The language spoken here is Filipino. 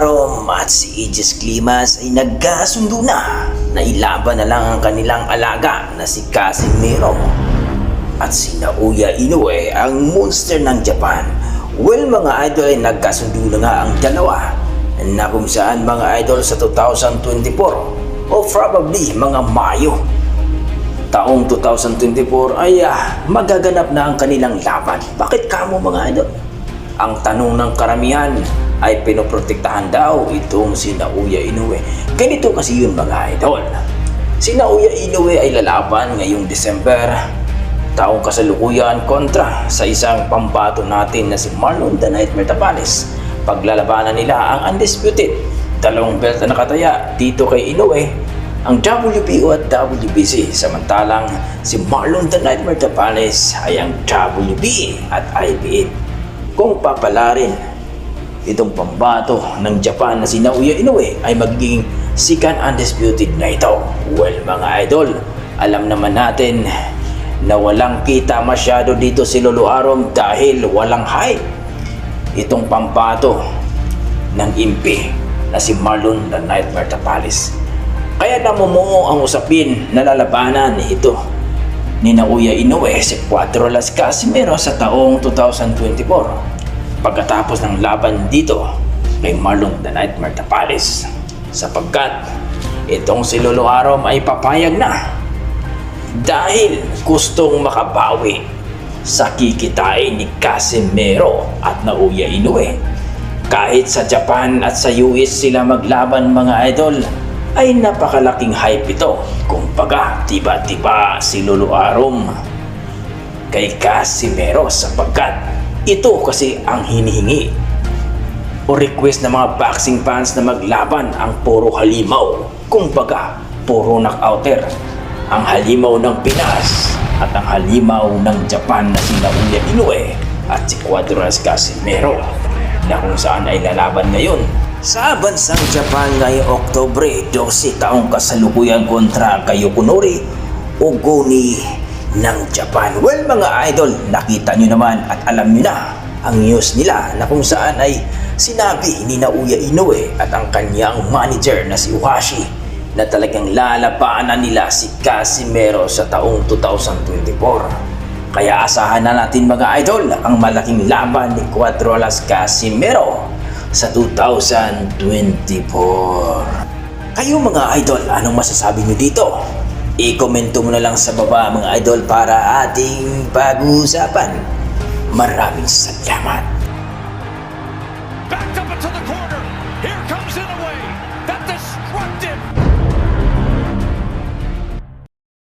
Arom at si Aegis Climas ay nagkasundo na ilaban na lang ang kanilang alaga na si Casimero at si Naoya Inoue ang monster ng Japan. Well mga idol, ay nagkasundo na nga ang dalawa na kung saan mga idol sa 2024 o probably mga Mayo taong 2024 ay magaganap na ang kanilang laban. Bakit kamo mga idol? Ang tanong ng karamihan ay pinoprotektahan daw itong si Naoya Inoue. Ganito kasi yun mga idol. Si Naoya Inoue ay lalaban ngayong December taong kasalukuyan kontra sa isang pambato natin na si Marlon The Nightmare Tapales. Paglalabanan nila ang undisputed dalawang belt na nakataya dito kay Inoue, ang WBO at WBC, samantalang si Marlon The Nightmare Tapales ay ang WBA at IBF. Kung papalarin itong pambato ng Japan na si Naoya Inoue ay magiging second undisputed na ito. Well mga idol, alam naman natin na walang kita masyado dito si Lolo Arom dahil walang hype itong pambato ng impi na si Marlon The Nightmare Tapales. Kaya namumuo ang usapin na lalabanan ito ni Naoya Inoue si Cuatro Las Casimero sa taong 2024 pagkatapos ng laban dito kay Marlon The Nightmare Tapales, sapagkat itong si Lolo Arom ay papayag na dahil gustong makabawi sa kikitain ni Casimero at Naoya Inoue. Kahit sa Japan at sa US sila maglaban mga idol, ay napakalaking hype ito. Kumbaga, tiba-tiba si Lolo Arom kay Casimero, sapagkat ito kasi ang hinihingi o request ng mga boxing fans na maglaban ang puro halimaw. Kumbaga, puro knockouter. Ang halimaw ng Pinas at ang halimaw ng Japan na si Naoya Inoue at si Cuatro Las Casimero, na kung saan ay lalaban ngayon sa bansang Japan ngayong Oktubre 12 taong kasalukuyan kontra kay Yoshinori Ogoni ng Japan. Well mga idol, nakita nyo naman at alam nyo na ang news nila na kung saan ay sinabi ni Naoya Inoue at ang kanyang manager na si Uhashi na talagang lalabanan nila si Casimero sa taong 2024. Kaya asahan na natin mga idol ang malaking laban ni Cuatro Las Casimero sa 2024. Kayo mga idol, anong masasabi nyo dito? I-komento mo na lang sa baba mga idol para ating pag-uusapan. Maraming salamat.